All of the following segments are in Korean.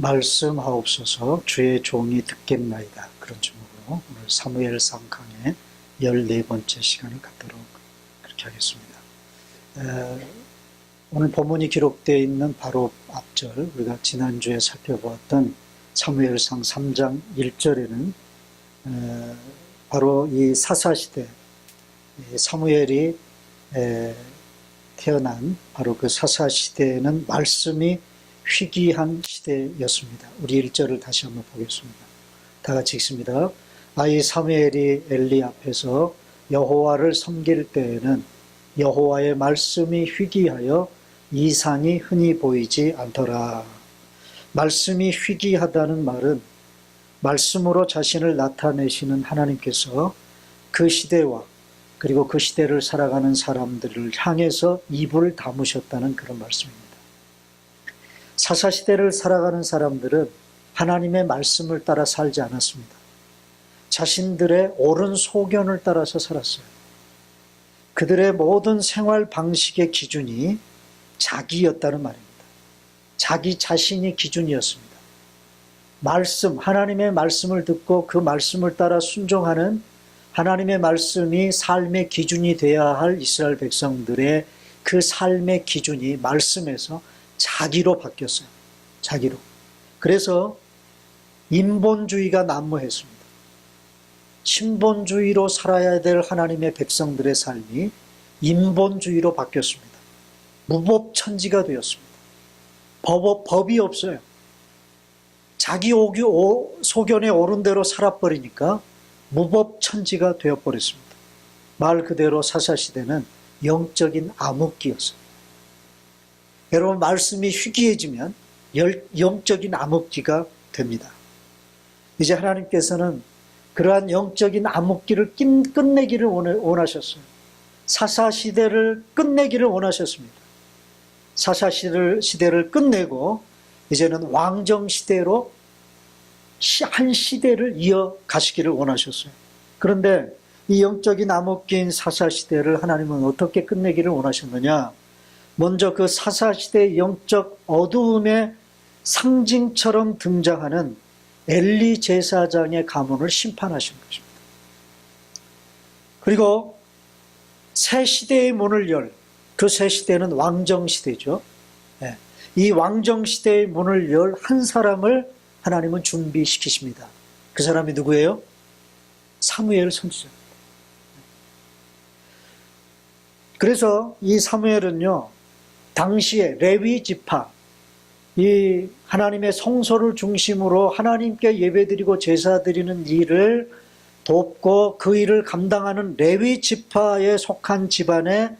말씀하옵소서 주의 종이 듣겠나이다. 그런 제목으로 오늘 사무엘상 강의 14번째 시간을 갖도록 그렇게 하겠습니다. 오늘 본문이 기록되어 있는 바로 앞절, 우리가 지난주에 살펴보았던 사무엘상 3장 1절에는 바로 이 사사시대, 사무엘이 태어난 바로 그 사사시대에는 말씀이 희귀한 시대였습니다. 우리 1절을 다시 한번 보겠습니다. 다 같이 읽습니다. 이 사무엘이 엘리 앞에서 여호와를 섬길 때에는 여호와의 말씀이 희귀하여 이상이 흔히 보이지 않더라. 말씀이 희귀하다는 말은 말씀으로 자신을 나타내시는 하나님께서 그 시대와 그리고 그 시대를 살아가는 사람들을 향해서 입을 다무셨다는 그런 말씀입니다. 사사시대를 살아가는 사람들은 하나님의 말씀을 따라 살지 않았습니다. 자신들의 옳은 소견을 따라서 살았어요. 그들의 모든 생활 방식의 기준이 자기였다는 말입니다. 자기 자신이 기준이었습니다. 말씀, 하나님의 말씀을 듣고 그 말씀을 따라 순종하는 하나님의 말씀이 삶의 기준이 되어야 할 이스라엘 백성들의 그 삶의 기준이 말씀에서 자기로 바뀌었어요. 자기로. 그래서 인본주의가 난무했습니다. 신본주의로 살아야 될 하나님의 백성들의 삶이 인본주의로 바뀌었습니다. 무법천지가 되었습니다. 법이 없어요. 자기 소견에 옳은 대로 살아버리니까 무법천지가 되어버렸습니다. 말 그대로 사사시대는 영적인 암흑기였어요. 여러분, 말씀이 희귀해지면 영적인 암흑기가 됩니다. 이제 하나님께서는 그러한 영적인 암흑기를 끝내기를 원하셨어요. 사사시대를 끝내기를 원하셨습니다. 사사시대를 끝내고 이제는 왕정시대로 한 시대를 이어가시기를 원하셨어요. 그런데 이 영적인 암흑기인 사사시대를 하나님은 어떻게 끝내기를 원하셨느냐? 먼저 그 사사시대의 영적 어두움의 상징처럼 등장하는 엘리 제사장의 가문을 심판하신 것입니다. 그리고 새 시대의 문을 열, 그 새 시대는 왕정시대죠. 이 왕정시대의 문을 열 한 사람을 하나님은 준비시키십니다. 그 사람이 누구예요? 사무엘 선지자입니다. 그래서 이 사무엘은요, 당시에 레위 지파, 이 하나님의 성소를 중심으로 하나님께 예배드리고 제사드리는 일을 돕고 그 일을 감당하는 레위 지파에 속한 집안의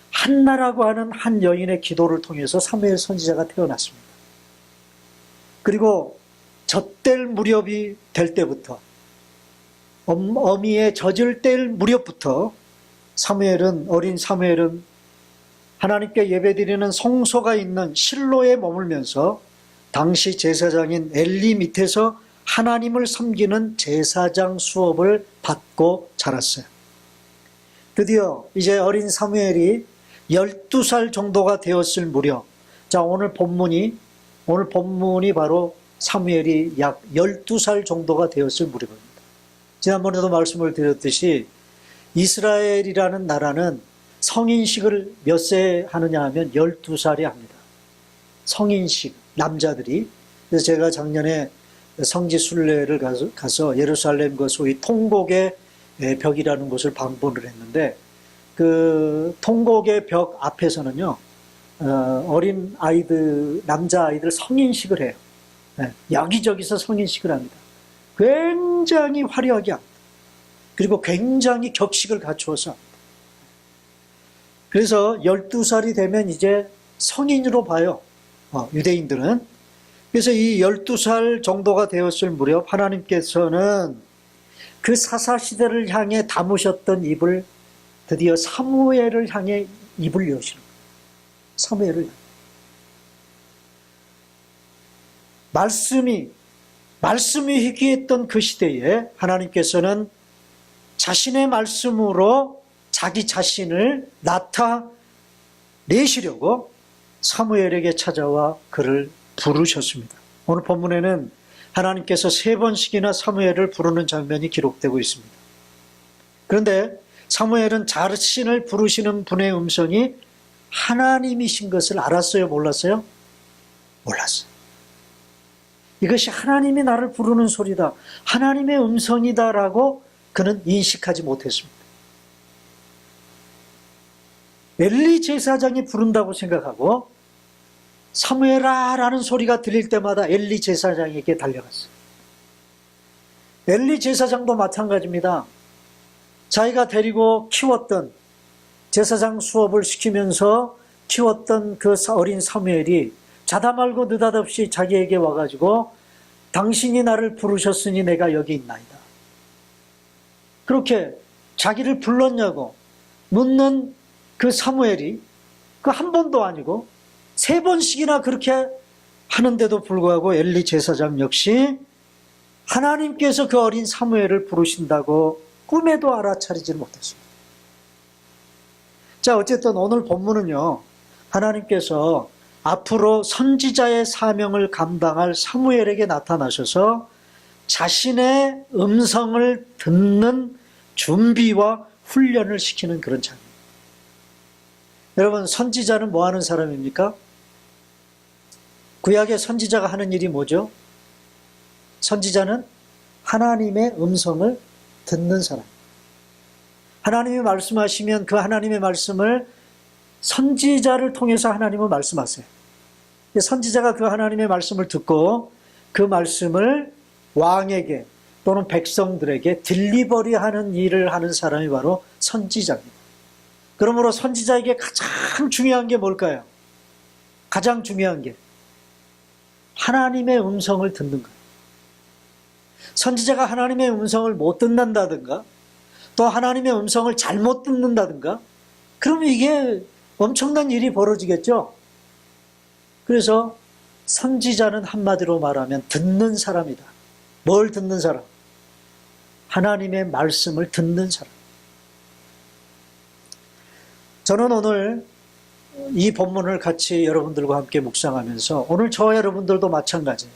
한나라고 하는 한 여인의 기도를 통해서 사무엘 선지자가 태어났습니다. 그리고 젖될 무렵이 될 때부터, 어미에 젖을 뗄 무렵부터 어린 사무엘은 하나님께 예배드리는 성소가 있는 실로에 머물면서 당시 제사장인 엘리 밑에서 하나님을 섬기는 제사장 수업을 받고 자랐어요. 드디어 이제 어린 사무엘이 12살 정도가 되었을 무렵, 자, 오늘 본문이 바로 사무엘이 약 12살 정도가 되었을 무렵입니다. 지난번에도 말씀을 드렸듯이 이스라엘이라는 나라는 성인식을 몇 세 하느냐 하면 12살에 합니다. 성인식, 남자들이. 그래서 제가 작년에 성지 순례를 가서 예루살렘 그 소위 통곡의 벽이라는 곳을 방문을 했는데, 그 통곡의 벽 앞에서는요, 어린 아이들, 남자아이들 성인식을 해요. 여기저기서 성인식을 합니다. 굉장히 화려하게 합니다. 그리고 굉장히 격식을 갖추어서 합니다. 그래서 12살이 되면 이제 성인으로 봐요. 유대인들은. 그래서 이 12살 정도가 되었을 무렵 하나님께서는 그 사사시대를 향해 담으셨던 입을 드디어 사무엘을 향해 입을 여시는 거예요. 사무엘을 향해. 말씀이 희귀했던 그 시대에 하나님께서는 자신의 말씀으로 자기 자신을 나타내시려고 사무엘에게 찾아와 그를 부르셨습니다. 오늘 본문에는 하나님께서 3번씩이나 사무엘을 부르는 장면이 기록되고 있습니다. 그런데 사무엘은 자신을 부르시는 분의 음성이 하나님이신 것을 알았어요? 몰랐어요? 몰랐어요. 이것이 하나님이 나를 부르는 소리다, 하나님의 음성이다라고 그는 인식하지 못했습니다. 엘리 제사장이 부른다고 생각하고 사무엘아 라는 소리가 들릴 때마다 엘리 제사장에게 달려갔어요. 엘리 제사장도 마찬가지입니다. 자기가 데리고 키웠던, 제사장 수업을 시키면서 키웠던 그 어린 사무엘이 자다 말고 느닷없이 자기에게 와가지고 당신이 나를 부르셨으니 내가 여기 있나이다, 그렇게 자기를 불렀냐고 묻는 그 사무엘이 그 한 번도 아니고 3번씩이나 그렇게 하는데도 불구하고 엘리 제사장 역시 하나님께서 그 어린 사무엘을 부르신다고 꿈에도 알아차리지 못했습니다. 자, 어쨌든 오늘 본문은요, 하나님께서 앞으로 선지자의 사명을 감당할 사무엘에게 나타나셔서 자신의 음성을 듣는 준비와 훈련을 시키는 그런 장면. 여러분, 선지자는 뭐 하는 사람입니까? 구약의 선지자가 하는 일이 뭐죠? 선지자는 하나님의 음성을 듣는 사람. 하나님이 말씀하시면 그 하나님의 말씀을 선지자를 통해서 하나님은 말씀하세요. 선지자가 그 하나님의 말씀을 듣고 그 말씀을 왕에게 또는 백성들에게 딜리버리하는 일을 하는 사람이 바로 선지자입니다. 그러므로 선지자에게 가장 중요한 게 뭘까요? 가장 중요한 게 하나님의 음성을 듣는 거예요. 선지자가 하나님의 음성을 못 듣는다든가 또 하나님의 음성을 잘못 듣는다든가 그러면 이게 엄청난 일이 벌어지겠죠. 그래서 선지자는 한마디로 말하면 듣는 사람이다. 뭘 듣는 사람? 하나님의 말씀을 듣는 사람. 저는 오늘 이 본문을 같이 여러분들과 함께 묵상하면서 오늘 저와 여러분들도 마찬가지예요.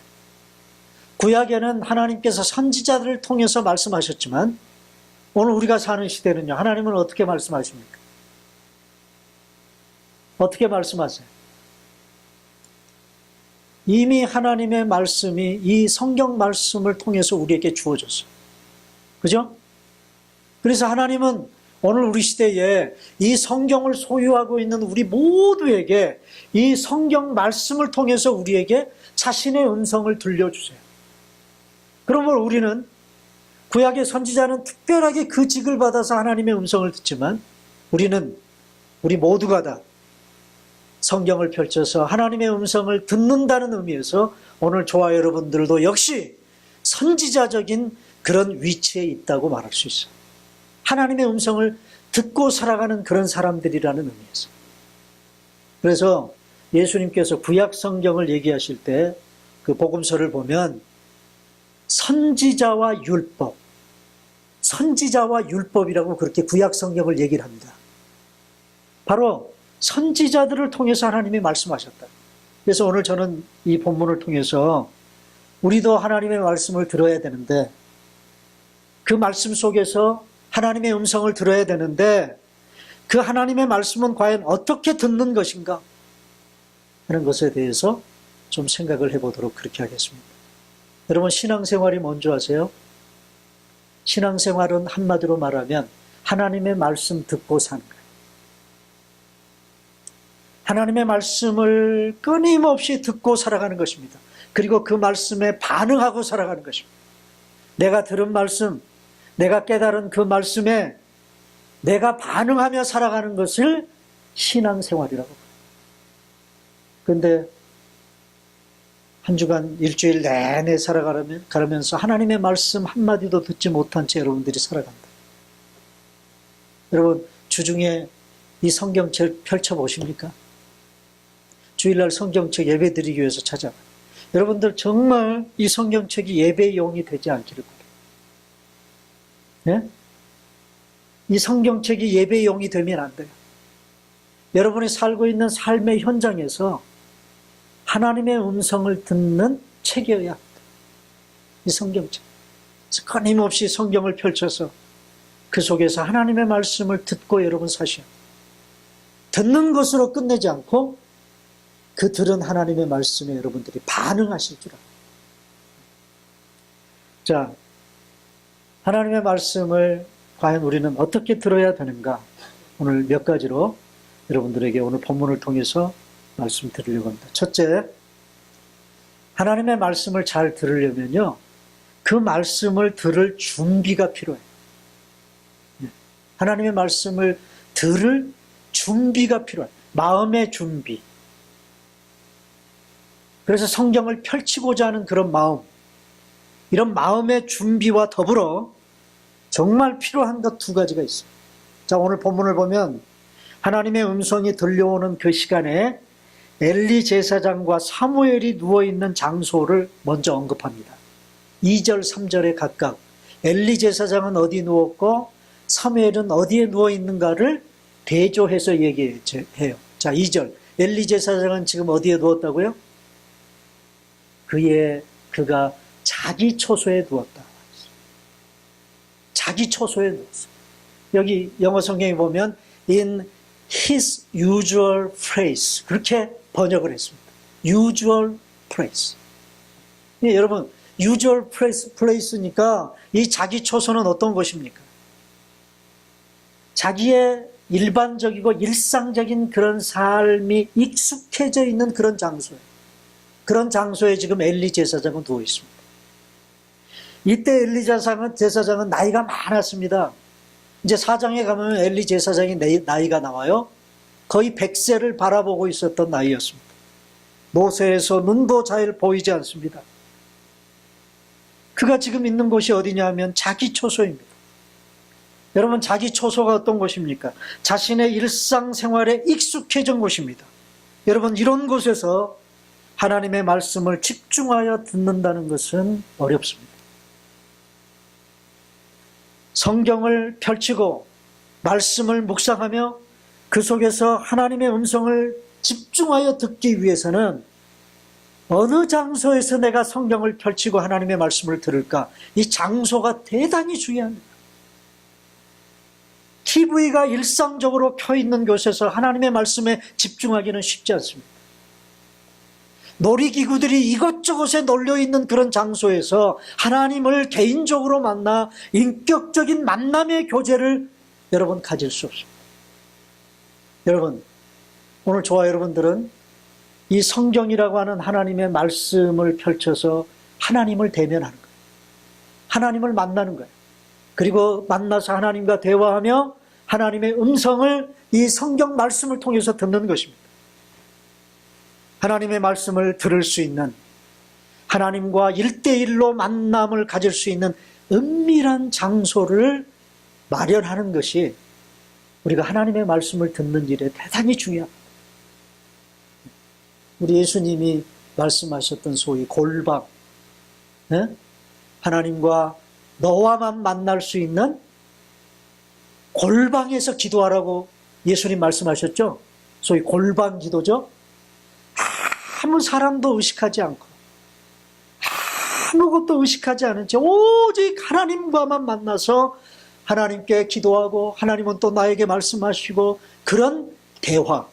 구약에는 하나님께서 선지자들을 통해서 말씀하셨지만 오늘 우리가 사는 시대는요, 하나님은 어떻게 말씀하십니까? 어떻게 말씀하세요? 이미 하나님의 말씀이 이 성경 말씀을 통해서 우리에게 주어졌어요. 그죠? 그래서 하나님은 오늘 우리 시대에 이 성경을 소유하고 있는 우리 모두에게 이 성경 말씀을 통해서 우리에게 자신의 음성을 들려주세요. 그러면 우리는 구약의 선지자는 특별하게 그 직을 받아서 하나님의 음성을 듣지만 우리 모두가 다 성경을 펼쳐서 하나님의 음성을 듣는다는 의미에서 오늘 저와 여러분들도 역시 선지자적인 그런 위치에 있다고 말할 수 있어요. 하나님의 음성을 듣고 살아가는 그런 사람들이라는 의미에서. 그래서 예수님께서 구약 성경을 얘기하실 때 그 복음서를 보면 선지자와 율법이라고 그렇게 구약 성경을 얘기를 합니다. 바로 선지자들을 통해서 하나님이 말씀하셨다. 그래서 오늘 저는 이 본문을 통해서 우리도 하나님의 말씀을 들어야 되는데 그 말씀 속에서 하나님의 음성을 들어야 되는데 그 하나님의 말씀은 과연 어떻게 듣는 것인가 하는 것에 대해서 좀 생각을 해보도록 그렇게 하겠습니다. 여러분, 신앙생활이 뭔지 아세요? 신앙생활은 한마디로 말하면 하나님의 말씀 듣고 사는 거예요. 하나님의 말씀을 끊임없이 듣고 살아가는 것입니다. 그리고 그 말씀에 반응하고 살아가는 것입니다. 내가 들은 말씀, 내가 깨달은 그 말씀에 내가 반응하며 살아가는 것을 신앙생활이라고 합니다. 그런데 한 주간 일주일 내내 살아가면서 하나님의 말씀 한마디도 듣지 못한 채 여러분들이 살아간다. 여러분, 주중에 이 성경책 펼쳐보십니까? 주일날 성경책 예배 드리기 위해서 찾아가요. 여러분들 정말 이 성경책이 예배용이 되지 않기를 바랍니다. 네? 이 성경책이 예배용이 되면 안 돼요. 여러분이 살고 있는 삶의 현장에서 하나님의 음성을 듣는 책이어야 합니다. 이 성경책. 끊임없이 성경을 펼쳐서 그 속에서 하나님의 말씀을 듣고 여러분 사셔. 듣는 것으로 끝내지 않고 그 들은 하나님의 말씀에 여러분들이 반응하실 줄 알아요. 자, 하나님의 말씀을 과연 우리는 어떻게 들어야 되는가? 오늘 몇 가지로 여러분들에게 오늘 본문을 통해서 말씀드리려고 합니다. 첫째, 하나님의 말씀을 잘 들으려면요, 그 말씀을 들을 준비가 필요해요. 하나님의 말씀을 들을 준비가 필요해요. 마음의 준비. 그래서 성경을 펼치고자 하는 그런 마음, 이런 마음의 준비와 더불어 정말 필요한 것 두 가지가 있어요. 자, 오늘 본문을 보면 하나님의 음성이 들려오는 그 시간에 엘리 제사장과 사무엘이 누워있는 장소를 먼저 언급합니다. 2절, 3절에 각각 엘리 제사장은 어디 누웠고 사무엘은 어디에 누워있는가를 대조해서 얘기해요. 자, 2절, 엘리 제사장은 지금 어디에 누웠다고요? 그가 자기 처소에 누웠다. 자기 처소에 누웠어. 여기 영어 성경에 보면 in his usual place 그렇게 번역을 했습니다. usual place. 네, 여러분 usual place니까 이 자기 처소는 어떤 곳입니까? 자기의 일반적이고 일상적인 그런 삶이 익숙해져 있는 그런 장소예요. 그런 장소에 지금 엘리 제사장은 누워 있습니다. 이때 엘리 제사장은 나이가 많았습니다. 이제 4장에 가면 엘리 제사장이 나이가 나와요. 거의 100세를 바라보고 있었던 나이였습니다. 노쇠해서 눈도 잘 보이지 않습니다. 그가 지금 있는 곳이 어디냐 하면 자기 처소입니다. 여러분, 자기 처소가 어떤 곳입니까? 자신의 일상생활에 익숙해진 곳입니다. 여러분, 이런 곳에서 하나님의 말씀을 집중하여 듣는다는 것은 어렵습니다. 성경을 펼치고 말씀을 묵상하며 그 속에서 하나님의 음성을 집중하여 듣기 위해서는 어느 장소에서 내가 성경을 펼치고 하나님의 말씀을 들을까? 이 장소가 대단히 중요합니다. TV가 일상적으로 켜 있는 곳에서 하나님의 말씀에 집중하기는 쉽지 않습니다. 놀이기구들이 이것저것에 널려있는 그런 장소에서 하나님을 개인적으로 만나 인격적인 만남의 교제를 여러분 가질 수 없습니다. 여러분, 오늘 저와 여러분들은 이 성경이라고 하는 하나님의 말씀을 펼쳐서 하나님을 대면하는 거예요. 하나님을 만나는 거예요. 그리고 만나서 하나님과 대화하며 하나님의 음성을 이 성경 말씀을 통해서 듣는 것입니다. 하나님의 말씀을 들을 수 있는, 하나님과 1대1로 만남을 가질 수 있는 은밀한 장소를 마련하는 것이 우리가 하나님의 말씀을 듣는 일에 대단히 중요합니다. 우리 예수님이 말씀하셨던 소위 골방, 하나님과 너와만 만날 수 있는 골방에서 기도하라고 예수님 말씀하셨죠? 소위 골방 기도죠? 아무 사람도 의식하지 않고 아무것도 의식하지 않은 채 오직 하나님과만 만나서 하나님께 기도하고 하나님은 또 나에게 말씀하시고 그런 대화.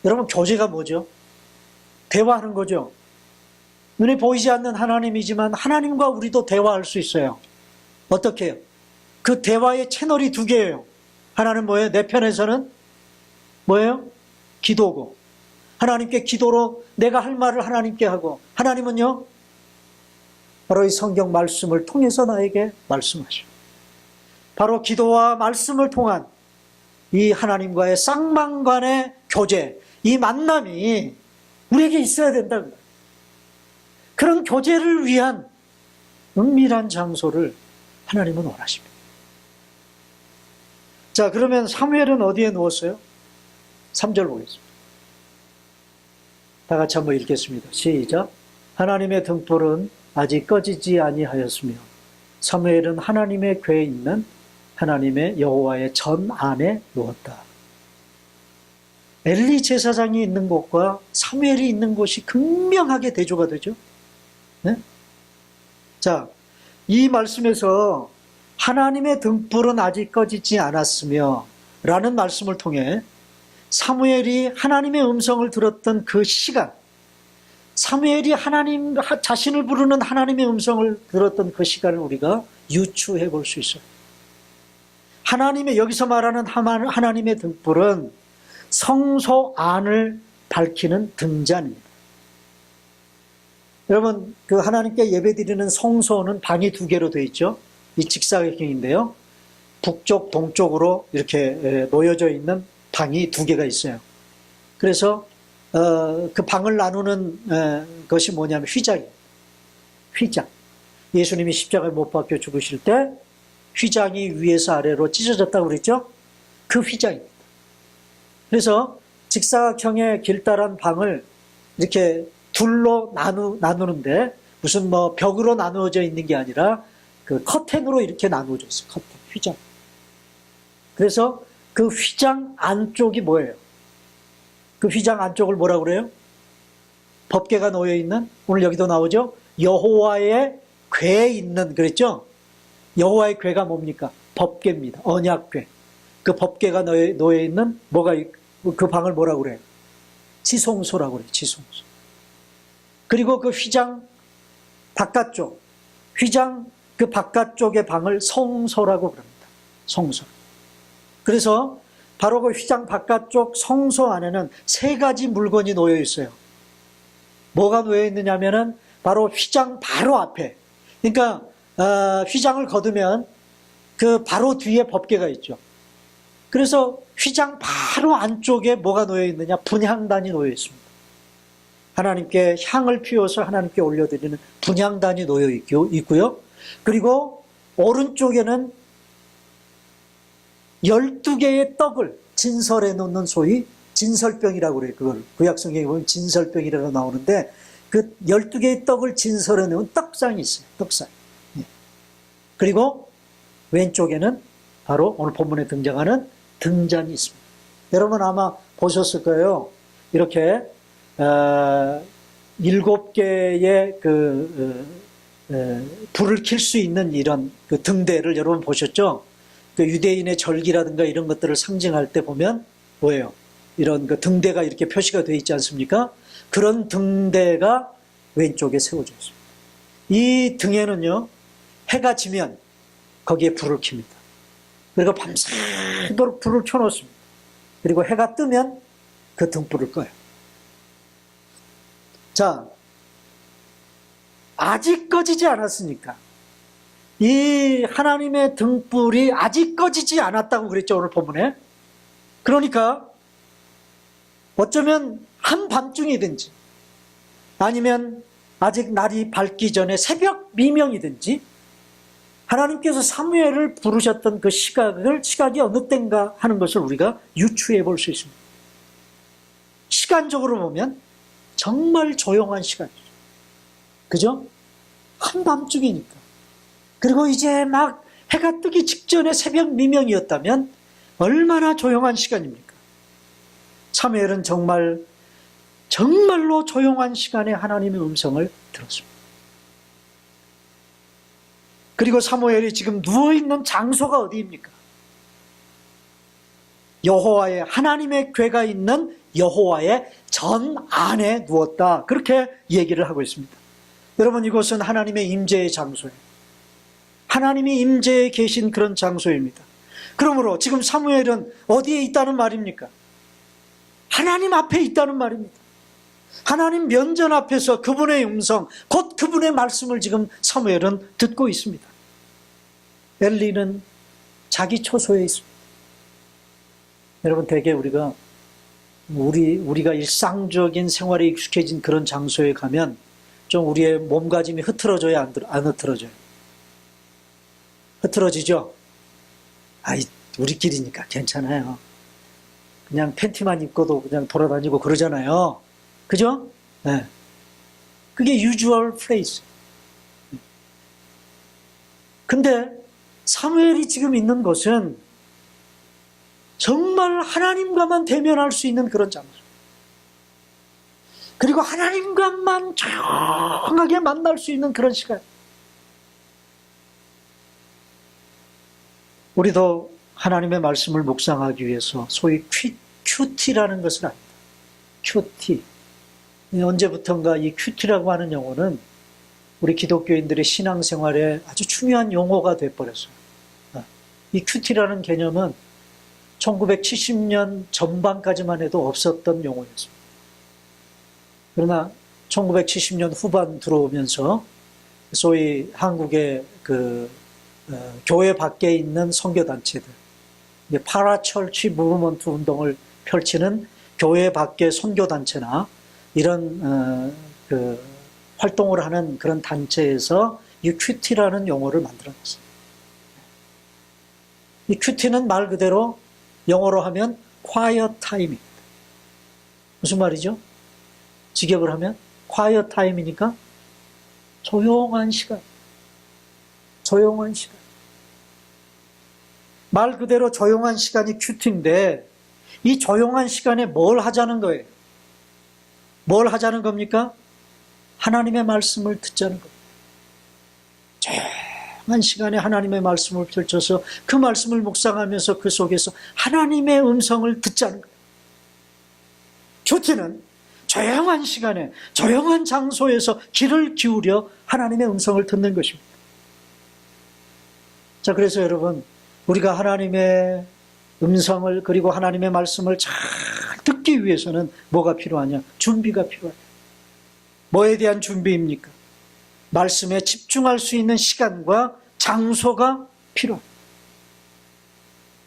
여러분, 교제가 뭐죠? 대화하는 거죠. 눈에 보이지 않는 하나님이지만 하나님과 우리도 대화할 수 있어요. 어떻게 해요? 그 대화의 채널이 두 개예요. 하나는 뭐예요? 내 편에서는 뭐예요? 기도고, 하나님께 기도로 내가 할 말을 하나님께 하고, 하나님은요 바로 이 성경 말씀을 통해서 나에게 말씀하셔. 바로 기도와 말씀을 통한 이 하나님과의 쌍방간의 교제, 이 만남이 우리에게 있어야 된다는 거예요. 그런 교제를 위한 은밀한 장소를 하나님은 원하십니다. 자, 그러면 사무엘은 어디에 누웠어요? 3절 보겠습니다. 다 같이 한번 읽겠습니다. 시작. 하나님의 등불은 아직 꺼지지 아니하였으며 사무엘은 하나님의 궤에 있는 하나님의 여호와의 전 안에 누웠다. 엘리 제사장이 있는 곳과 사무엘이 있는 곳이 극명하게 대조가 되죠. 네? 자, 이 말씀에서 하나님의 등불은 아직 꺼지지 않았으며 라는 말씀을 통해 사무엘이 하나님의 음성을 들었던 그 시간, 사무엘이 하나님 자신을 부르는 하나님의 음성을 들었던 그 시간을 우리가 유추해 볼 수 있어요. 하나님의, 여기서 말하는 하나님의 등불은 성소 안을 밝히는 등잔입니다. 여러분, 그 하나님께 예배드리는 성소는 방이 두 개로 되어 있죠. 이 직사각형인데요. 북쪽, 동쪽으로 이렇게 놓여져 있는 방이 두 개가 있어요. 그래서 그 방을 나누는 것이 뭐냐면 휘장이에요. 휘장. 예수님이 십자가에 못 박혀 죽으실 때 휘장이 위에서 아래로 찢어졌다고 그랬죠? 그 휘장입니다. 그래서 직사각형의 길다란 방을 이렇게 둘로 나누는데 무슨 뭐 벽으로 나누어져 있는 게 아니라 그 커튼으로 이렇게 나누어져 있어요. 커튼, 휘장. 그래서 그 휘장 안쪽이 뭐예요? 그 휘장 안쪽을 뭐라고 그래요? 법궤가 놓여 있는, 오늘 여기도 나오죠? 여호와의 궤 있는, 그랬죠? 여호와의 궤가 뭡니까? 법궤입니다. 언약궤. 그 법궤가 놓여 있는 그 방을 뭐라고 그래요? 지성소라고 그래요. 지성소. 그리고 그 휘장 바깥쪽, 휘장 그 바깥쪽의 방을 성소라고 그럽니다. 성소. 그래서 바로 그 휘장 바깥쪽 성소 안에는 세 가지 물건이 놓여 있어요. 뭐가 놓여 있느냐면은 바로 휘장 바로 앞에. 그러니까 휘장을 거두면 그 바로 뒤에 법궤가 있죠. 그래서 휘장 바로 안쪽에 뭐가 놓여 있느냐? 분향단이 놓여 있습니다. 하나님께 향을 피워서 하나님께 올려드리는 분향단이 놓여 있고요. 그리고 오른쪽에는 12개의 떡을 진설해 놓는 소위 진설병이라고 그래요. 그걸 구약성경에 보면 진설병이라고 나오는데 그 12개의 떡을 진설해 놓은 떡상이 있어요. 떡상. 그리고 왼쪽에는 바로 오늘 본문에 등장하는 등잔이 있습니다. 여러분 아마 보셨을 거예요. 이렇게 7개의 불을 켤 수 있는 이런 그 등대를 여러분 보셨죠? 그 유대인의 절기라든가 이런 것들을 상징할 때 보면 뭐예요? 이런 그 등대가 이렇게 표시가 되어 있지 않습니까? 그런 등대가 왼쪽에 세워져 있습니다. 이 등에는요, 해가 지면 거기에 불을 켭니다. 그리고 밤새도록 불을 켜놓습니다. 그리고 해가 뜨면 그 등불을 꺼요. 자, 아직 꺼지지 않았으니까 이 하나님의 등불이 아직 꺼지지 않았다고 그랬죠, 오늘 본문에. 그러니까 어쩌면 한밤중이든지 아니면 아직 날이 밝기 전에 새벽 미명이든지 하나님께서 사무엘을 부르셨던 그 시각이 어느 때인가 하는 것을 우리가 유추해 볼 수 있습니다. 시간적으로 보면 정말 조용한 시간이죠. 그죠? 한밤중이니까. 그리고 이제 막 해가 뜨기 직전에 새벽 미명이었다면 얼마나 조용한 시간입니까? 사무엘은 정말로 조용한 시간에 하나님의 음성을 들었습니다. 그리고 사무엘이 지금 누워있는 장소가 어디입니까? 여호와의, 하나님의 궤가 있는 여호와의 전 안에 누웠다. 그렇게 얘기를 하고 있습니다. 여러분, 이곳은 하나님의 임재의 장소예요. 하나님이 임재에 계신 그런 장소입니다. 그러므로 지금 사무엘은 어디에 있다는 말입니까? 하나님 앞에 있다는 말입니다. 하나님 면전 앞에서 그분의 음성, 곧 그분의 말씀을 지금 사무엘은 듣고 있습니다. 엘리는 자기 초소에 있습니다. 여러분, 대개 우리가 일상적인 생활에 익숙해진 그런 장소에 가면 좀 우리의 몸가짐이 흐트러져야 안 흐트러져요? 흐트러지죠? 우리끼리니까 괜찮아요. 그냥 팬티만 입고도 그냥 돌아다니고 그러잖아요. 그죠? 네. 그게 usual place. 근데 사무엘이 지금 있는 곳은 정말 하나님과만 대면할 수 있는 그런 장소. 그리고 하나님과만 조용하게 만날 수 있는 그런 시간. 우리도 하나님의 말씀을 묵상하기 위해서 소위 큐티라는 것을 압니다. 큐티. 언제부턴가 이 큐티라고 하는 용어는 우리 기독교인들의 신앙생활에 아주 중요한 용어가 돼버렸어요. 이 큐티라는 개념은 1970년 전반까지만 해도 없었던 용어였습니다. 그러나 1970년 후반 들어오면서 소위 한국의 교회 밖에 있는 선교단체들, 파라철치 무브먼트 운동을 펼치는 교회 밖의 선교단체나 이런 활동을 하는 그런 단체에서 이 큐티라는 용어를 만들어냈어요. 이 큐티는 말 그대로 영어로 하면 quiet time입니다. 무슨 말이죠? 직역을 하면 quiet time이니까 조용한 시간. 조용한 시간. 말 그대로 조용한 시간이 큐티인데 이 조용한 시간에 뭘 하자는 거예요? 뭘 하자는 겁니까? 하나님의 말씀을 듣자는 겁니다. 조용한 시간에 하나님의 말씀을 펼쳐서 그 말씀을 묵상하면서 그 속에서 하나님의 음성을 듣자는 거예요. 큐티는 조용한 시간에 조용한 장소에서 귀를 기울여 하나님의 음성을 듣는 것입니다. 자, 그래서 여러분, 우리가 하나님의 음성을 그리고 하나님의 말씀을 잘 듣기 위해서는 뭐가 필요하냐? 준비가 필요하다. 뭐에 대한 준비입니까? 말씀에 집중할 수 있는 시간과 장소가 필요합니다.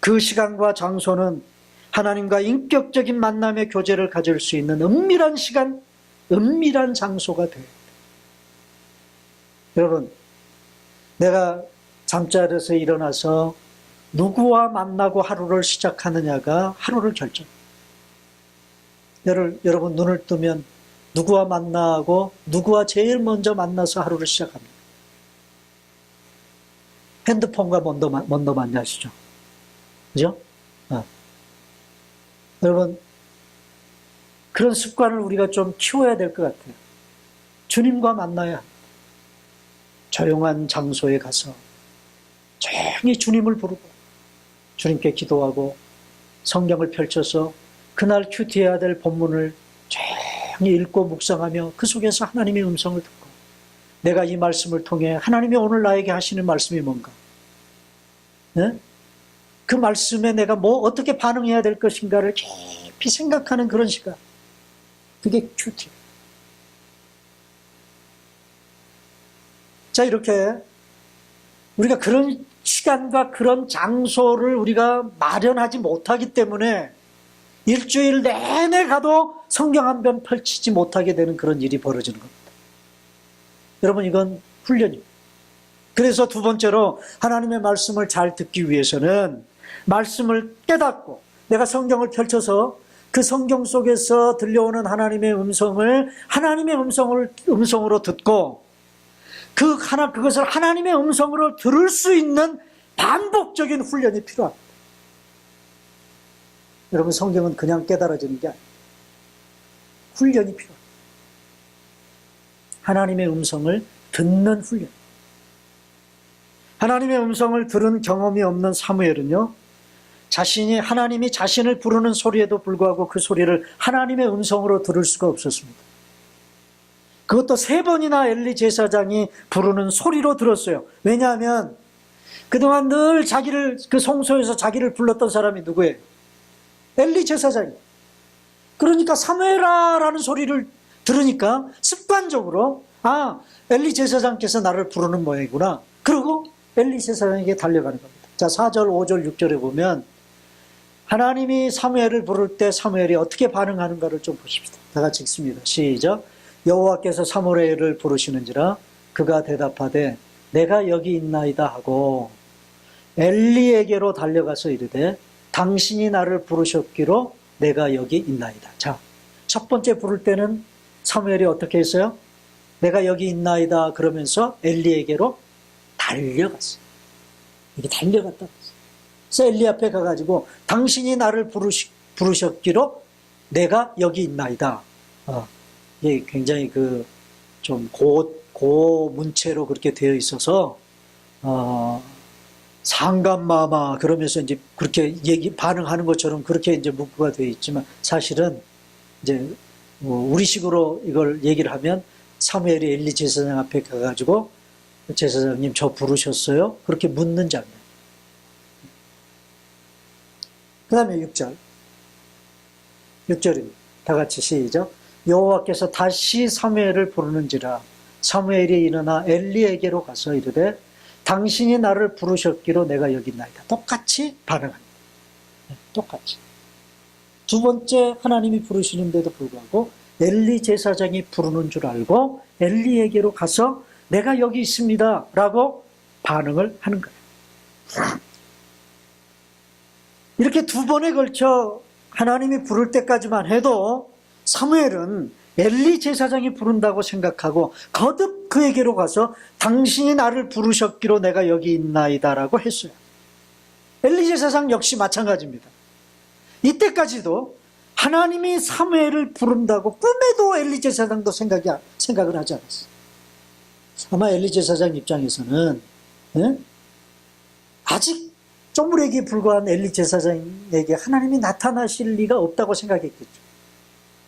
그 시간과 장소는 하나님과 인격적인 만남의 교제를 가질 수 있는 은밀한 시간, 은밀한 장소가 돼요. 여러분, 내가 잠자리에서 일어나서 누구와 만나고 하루를 시작하느냐가 하루를 결정합니다. 여러분 눈을 뜨면 누구와 만나고 누구와 제일 먼저 만나서 하루를 시작합니다. 핸드폰과 먼저 만나시죠. 그죠? 여러분, 그런 습관을 우리가 좀 키워야 될 것 같아요. 주님과 만나야 합니다. 조용한 장소에 가서 조용히 주님을 부르고 주님께 기도하고 성경을 펼쳐서 그날 큐티해야 될 본문을 조용히 읽고 묵상하며 그 속에서 하나님의 음성을 듣고 내가 이 말씀을 통해 하나님이 오늘 나에게 하시는 말씀이 뭔가, 네? 그 말씀에 내가 어떻게 반응해야 될 것인가를 깊이 생각하는 그런 시간, 그게 큐티. 자, 이렇게 우리가 그런 시간과 그런 장소를 우리가 마련하지 못하기 때문에 일주일 내내 가도 성경 한 편 펼치지 못하게 되는 그런 일이 벌어지는 겁니다. 여러분, 이건 훈련입니다. 그래서 두 번째로 하나님의 말씀을 잘 듣기 위해서는 말씀을 깨닫고 내가 성경을 펼쳐서 그 성경 속에서 들려오는 하나님의 음성을 하나님의 음성으로 듣고 그것을 하나님의 음성으로 들을 수 있는 반복적인 훈련이 필요합니다. 여러분, 성경은 그냥 깨달아지는 게 아니에요. 훈련이 필요합니다. 하나님의 음성을 듣는 훈련. 하나님의 음성을 들은 경험이 없는 사무엘은요, 하나님이 자신을 부르는 소리에도 불구하고 그 소리를 하나님의 음성으로 들을 수가 없었습니다. 그것도 3번이나 엘리 제사장이 부르는 소리로 들었어요. 왜냐하면 그동안 늘 그 성소에서 자기를 불렀던 사람이 누구예요? 엘리 제사장이에요. 그러니까 사무엘아라는 소리를 들으니까 습관적으로 엘리 제사장께서 나를 부르는 모양이구나. 그리고 엘리 제사장에게 달려가는 겁니다. 자, 4절, 5절, 6절에 보면 하나님이 사무엘을 부를 때 사무엘이 어떻게 반응하는가를 좀 보십시다. 다 같이 읽습니다. 시작. 여호와께서 사무엘을 부르시는지라 그가 대답하되 내가 여기 있나이다 하고 엘리에게로 달려가서 이르되 당신이 나를 부르셨기로 내가 여기 있나이다. 자, 첫 번째 부를 때는 사무엘이 어떻게 했어요? 내가 여기 있나이다 그러면서 엘리에게로 달려갔어요. 이게 달려갔다. 그래서 엘리 앞에 가가지고 당신이 나를 부르셨기로 내가 여기 있나이다. 이게 굉장히 좀 고문체로 그렇게 되어 있어서 상감마마 그러면서 이제 그렇게 반응하는 것처럼 그렇게 이제 문구가 되어 있지만 사실은 이제 우리식으로 이걸 얘기를 하면 사무엘이 엘리 제사장 앞에 가가지고 제사장님 저 부르셨어요? 그렇게 묻는 장면. 그 다음에 6절. 6절입니다. 다 같이 시작. 여호와께서 다시 사무엘을 부르는지라 사무엘이 일어나 엘리에게로 가서 이르되 당신이 나를 부르셨기로 내가 여기 있나이다. 똑같이 반응합니다. 똑같이. 두 번째 하나님이 부르시는데도 불구하고 엘리 제사장이 부르는 줄 알고 엘리에게로 가서 내가 여기 있습니다 라고 반응을 하는 거예요. 이렇게 두 번에 걸쳐 하나님이 부를 때까지만 해도 사무엘은 엘리 제사장이 부른다고 생각하고 거듭 그에게로 가서 당신이 나를 부르셨기로 내가 여기 있나이다 라고 했어요. 엘리 제사장 역시 마찬가지입니다. 이때까지도 하나님이 사무엘을 부른다고 꿈에도 엘리 제사장도 생각을 하지 않았어요. 아마 엘리 제사장 입장에서는 아직 쪼무레기에 불과한 엘리 제사장에게 하나님이 나타나실 리가 없다고 생각했겠죠.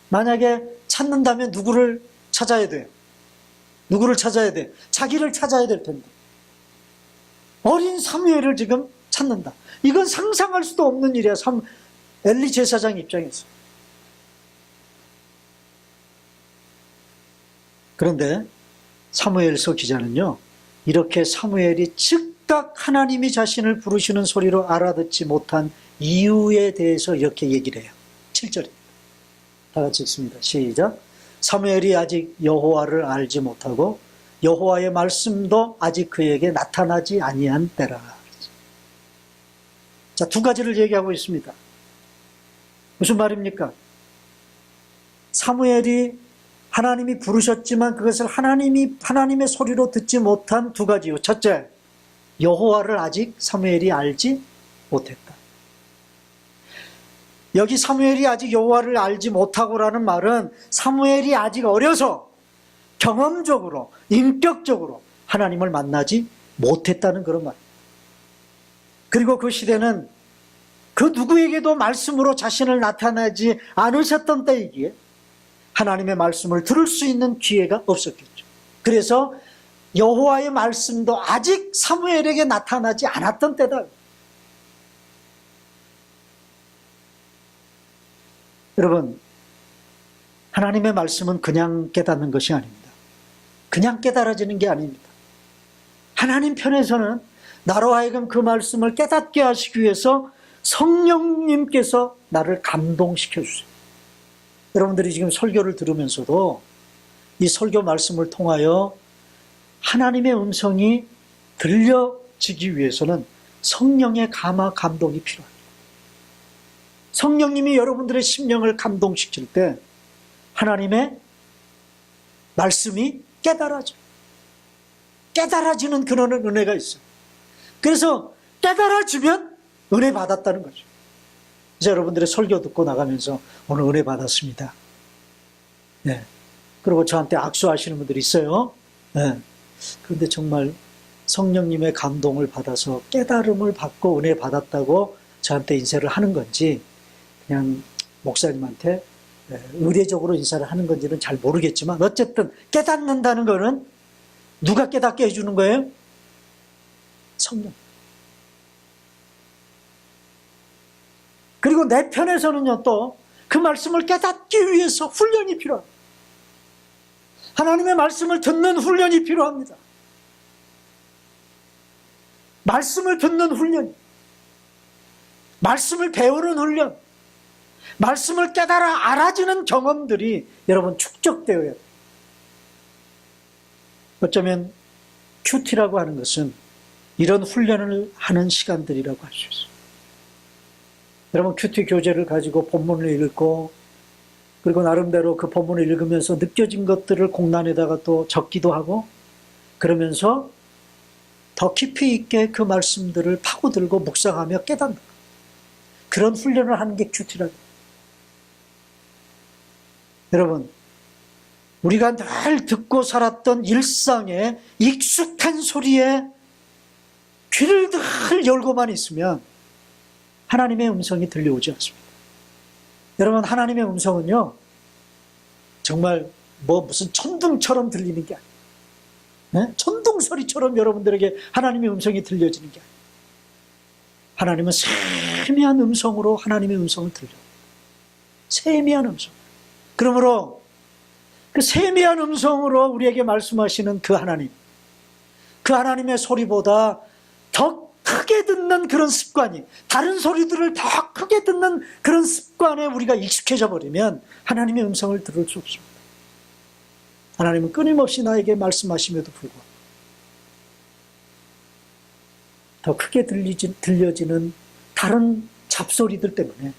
만약에 찾는다면 누구를 찾아야 돼요? 누구를 찾아야 돼요? 자기를 찾아야 될 텐데. 어린 사무엘을 지금 찾는다. 이건 상상할 수도 없는 일이야. 엘리 제사장 입장에서. 그런데 사무엘서 기자는요, 이렇게 사무엘이 즉각 하나님이 자신을 부르시는 소리로 알아듣지 못한 이유에 대해서 이렇게 얘기를 해요. 7절입니다. 다 같이 읽습니다. 시작. 사무엘이 아직 여호와를 알지 못하고 여호와의 말씀도 아직 그에게 나타나지 아니한 때라. 자, 두 가지를 얘기하고 있습니다. 무슨 말입니까? 사무엘이 하나님이 부르셨지만 그것을 하나님의 소리로 듣지 못한 두 가지요. 첫째, 여호와를 아직 사무엘이 알지 못했다. 여기 사무엘이 아직 여호와를 알지 못하고라는 말은 사무엘이 아직 어려서 경험적으로, 인격적으로 하나님을 만나지 못했다는 그런 말입니다. 그리고 그 시대는 그 누구에게도 말씀으로 자신을 나타내지 않으셨던 때이기에 하나님의 말씀을 들을 수 있는 기회가 없었겠죠. 그래서 여호와의 말씀도 아직 사무엘에게 나타나지 않았던 때다. 여러분, 하나님의 말씀은 그냥 깨닫는 것이 아닙니다. 그냥 깨달아지는 게 아닙니다. 하나님 편에서는 나로 하여금 그 말씀을 깨닫게 하시기 위해서 성령님께서 나를 감동시켜 주세요. 여러분들이 지금 설교를 들으면서도 이 설교 말씀을 통하여 하나님의 음성이 들려지기 위해서는 성령의 감동이 필요합니다. 성령님이 여러분들의 심령을 감동시킬 때 하나님의 말씀이 깨달아지는 그런 은혜가 있어요. 그래서 깨달아지면 은혜 받았다는 거죠. 이제 여러분들의 설교 듣고 나가면서 오늘 은혜 받았습니다. 네. 그리고 저한테 악수하시는 분들이 있어요. 네. 그런데 정말 성령님의 감동을 받아서 깨달음을 받고 은혜 받았다고 저한테 인사를 하는 건지 그냥 목사님한테 의례적으로 인사를 하는 건지는 잘 모르겠지만 어쨌든 깨닫는다는 거는 누가 깨닫게 해주는 거예요? 성령. 그리고 내 편에서는요, 또 그 말씀을 깨닫기 위해서 훈련이 필요합니다. 하나님의 말씀을 듣는 훈련이 필요합니다. 말씀을 듣는 훈련, 말씀을 배우는 훈련, 말씀을 깨달아 알아지는 경험들이 여러분 축적되어야 돼요. 어쩌면 큐티라고 하는 것은 이런 훈련을 하는 시간들이라고 할 수 있어요. 여러분 큐티 교재를 가지고 본문을 읽고 그리고 나름대로 그 본문을 읽으면서 느껴진 것들을 공란에다가 또 적기도 하고 그러면서 더 깊이 있게 그 말씀들을 파고들고 묵상하며 깨닫는 그런 훈련을 하는 게 큐티라고. 여러분, 우리가 늘 듣고 살았던 일상의 익숙한 소리에 귀를 늘 열고만 있으면 하나님의 음성이 들려오지 않습니다. 여러분, 하나님의 음성은요, 정말 무슨 천둥처럼 들리는 게 아니에요. 네? 천둥 소리처럼 여러분들에게 하나님의 음성이 들려지는 게 아니에요. 하나님은 세미한 음성으로 하나님의 음성을 들려요. 세미한 음성. 그러므로 그 세미한 음성으로 우리에게 말씀하시는 그 하나님, 그 하나님의 소리보다 더 크게 듣는 그런 습관이, 다른 소리들을 더 크게 듣는 그런 습관에 우리가 익숙해져 버리면 하나님의 음성을 들을 수 없습니다. 하나님은 끊임없이 나에게 말씀하심에도 불구하고 더 크게 들려지는 다른 잡소리들 때문에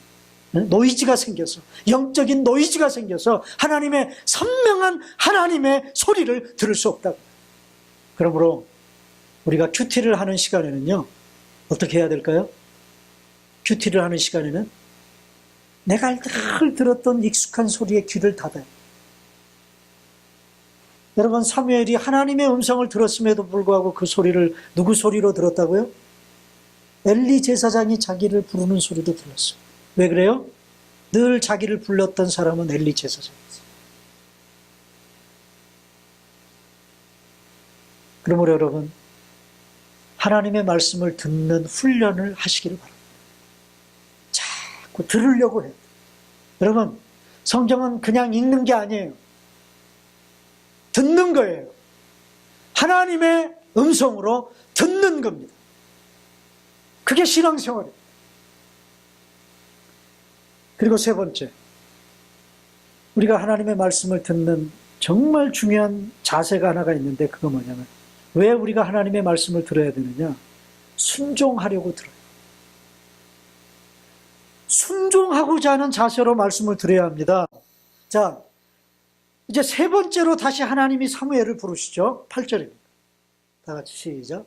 노이즈가 생겨서, 영적인 노이즈가 생겨서 하나님의 선명한 하나님의 소리를 들을 수 없다고. 그러므로 우리가 큐티를 하는 시간에는요, 어떻게 해야 될까요? 큐티를 하는 시간에는 내가 늘 들었던 익숙한 소리에 귀를 닫아요. 여러분, 사무엘이 하나님의 음성을 들었음에도 불구하고 그 소리를 누구 소리로 들었다고요? 엘리 제사장이 자기를 부르는 소리도 들었어요. 왜 그래요? 늘 자기를 불렀던 사람은 엘리 제사장이었어요. 그러므로 여러분, 하나님의 말씀을 듣는 훈련을 하시기를 바랍니다. 자꾸 들으려고 해요. 여러분, 성경은 그냥 읽는 게 아니에요. 듣는 거예요. 하나님의 음성으로 듣는 겁니다. 그게 신앙생활이에요. 그리고 세 번째, 우리가 하나님의 말씀을 듣는 정말 중요한 자세가 하나가 있는데, 그거 뭐냐면, 왜 우리가 하나님의 말씀을 들어야 되느냐? 순종하려고 들어요. 순종하고자 하는 자세로 말씀을 들어야 합니다. 자, 이제 세 번째로 다시 하나님이 사무엘을 부르시죠. 8절입니다. 다 같이 시작.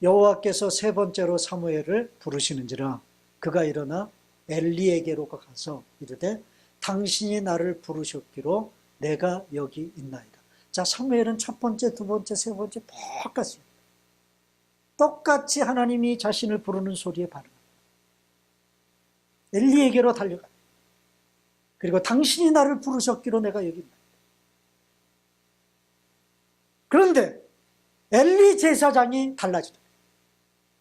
여호와께서 세 번째로 사무엘을 부르시는지라 그가 일어나 엘리에게로 가서 이르되 당신이 나를 부르셨기로 내가 여기 있나이다. 자, 사무엘은 첫 번째, 두 번째, 세 번째 똑같습니다. 똑같이 하나님이 자신을 부르는 소리에 반응합니다. 엘리에게로 달려갑니다. 그리고 당신이 나를 부르셨기로 내가 여기 있나이다. 그런데 엘리 제사장이 달라지다.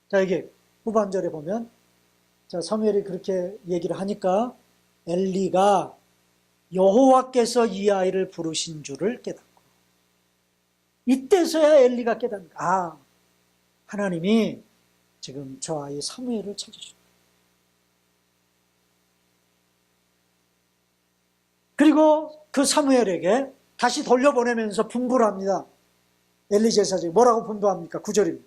자, 여기 후반절에 보면, 자, 사무엘이 그렇게 얘기를 하니까 엘리가 여호와께서 이 아이를 부르신 줄을 깨닫고, 이때서야 엘리가 깨닫는 거야. 아, 하나님이 지금 저 아이 사무엘을 찾으셨다. 그리고 그 사무엘에게 다시 돌려보내면서 분부를 합니다. 엘리 제사장이 뭐라고 분부합니까? 9절입니다.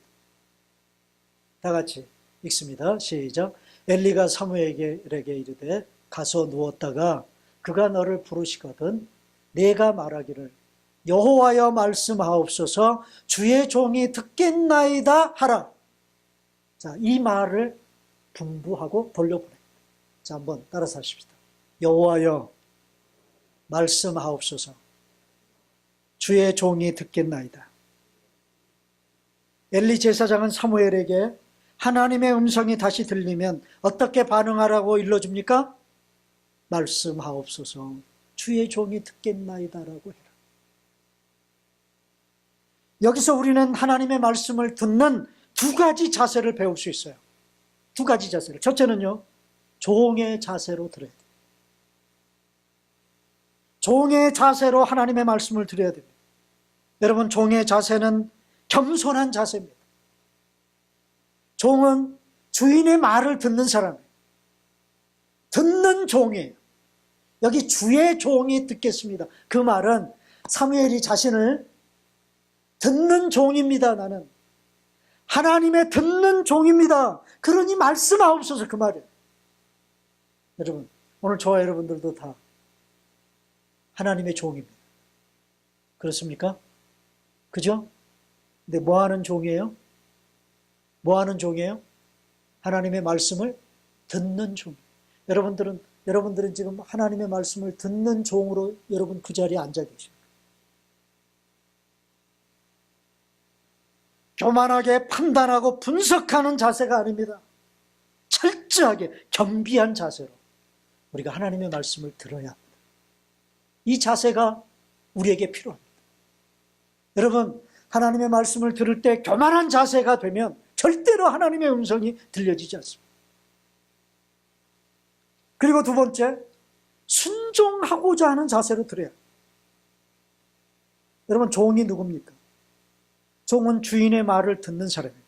다 같이 읽습니다. 시작. 엘리가 사무엘에게 이르되 가서 누웠다가 그가 너를 부르시거든 내가 말하기를 여호와여 말씀하옵소서 주의 종이 듣겠나이다 하라. 자, 이 말을 분부하고 돌려보냅니다. 자, 한번 따라서 하십시다. 여호와여 말씀하옵소서 주의 종이 듣겠나이다. 엘리 제사장은 사무엘에게 하나님의 음성이 다시 들리면 어떻게 반응하라고 일러줍니까? 말씀하옵소서 주의 종이 듣겠나이다라고 해라. 여기서 우리는 하나님의 말씀을 듣는 두 가지 자세를 배울 수 있어요. 두 가지 자세를. 첫째는요, 종의 자세로 들어야 돼요. 종의 자세로 하나님의 말씀을 들어야 됩니다. 여러분, 종의 자세는 겸손한 자세입니다. 종은 주인의 말을 듣는 사람이에요. 듣는 종이에요. 여기 주의 종이 듣겠습니다. 그 말은 사무엘이 자신을 듣는 종입니다. 나는 하나님의 듣는 종입니다. 그러니 말씀하옵소서, 그 말이에요. 여러분, 오늘 저와 여러분들도 다 하나님의 종입니다. 그렇습니까? 그죠? 근데 뭐 하는 종이에요? 뭐 하는 종이에요? 하나님의 말씀을 듣는 종. 여러분들은 지금 하나님의 말씀을 듣는 종으로 여러분 그 자리에 앉아 계십니다. 교만하게 판단하고 분석하는 자세가 아닙니다. 철저하게 겸비한 자세로 우리가 하나님의 말씀을 들어야 합니다. 이 자세가 우리에게 필요합니다. 여러분, 하나님의 말씀을 들을 때 교만한 자세가 되면 절대로 하나님의 음성이 들려지지 않습니다. 그리고 두 번째, 순종하고자 하는 자세로 들어야 합니다. 여러분, 종이 누굽니까? 종은 주인의 말을 듣는 사람입니다.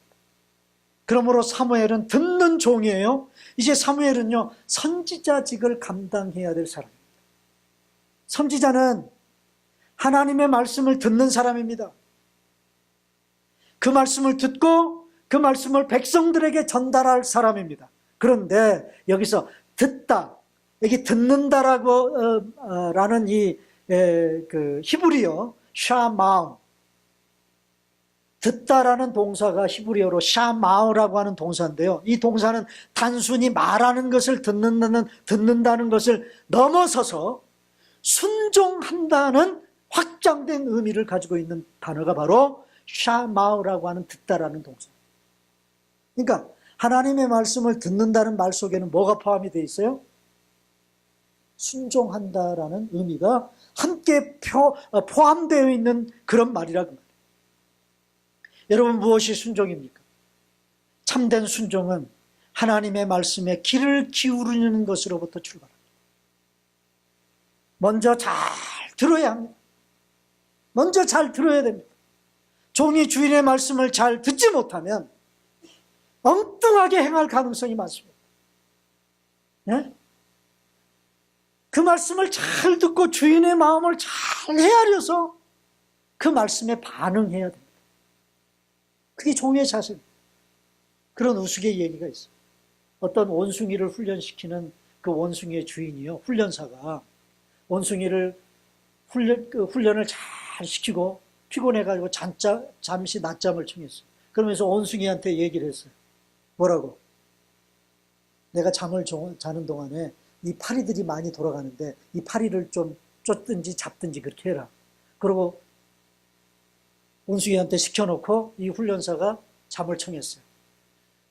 그러므로 사무엘은 듣는 종이에요. 이제 사무엘은요, 선지자직을 감당해야 될 사람입니다. 선지자는 하나님의 말씀을 듣는 사람입니다. 그 말씀을 듣고 그 말씀을 백성들에게 전달할 사람입니다. 그런데 여기서 듣다, 여기 듣는다라고 라는 그 히브리어 샤마우, 듣다라는 동사가 히브리어로 샤마우라고 하는 동사인데요. 이 동사는 단순히 말하는 것을 듣는다는 것을 넘어서서 순종한다는 확장된 의미를 가지고 있는 단어가 바로 샤마우라고 하는 듣다라는 동사. 그러니까 하나님의 말씀을 듣는다는 말 속에는 뭐가 포함이 되어 있어요? 순종한다라는 의미가 함께 포함되어 있는 그런 말이라고 말이에요. 여러분, 무엇이 순종입니까? 참된 순종은 하나님의 말씀에 귀를 기울이는 것으로부터 출발합니다. 먼저 잘 들어야 합니다. 먼저 잘 들어야 됩니다. 종이 주인의 말씀을 잘 듣지 못하면 엉뚱하게 행할 가능성이 많습니다. 네? 그 말씀을 잘 듣고 주인의 마음을 잘 헤아려서 그 말씀에 반응해야 됩니다. 그게 종의 자세입니다. 그런 우스갯 얘기가 있어요. 어떤 원숭이를 훈련시키는 그 원숭이의 주인이요, 훈련사가 원숭이를 훈련을 잘 시키고 피곤해가지고 잠시 낮잠을 청했어요. 그러면서 원숭이한테 얘기를 했어요. 뭐라고? 내가 잠을 자는 동안에 이 파리들이 많이 돌아가는데 이 파리를 좀 쫓든지 잡든지 그렇게 해라. 그리고 원숭이한테 시켜놓고 이 훈련사가 잠을 청했어요.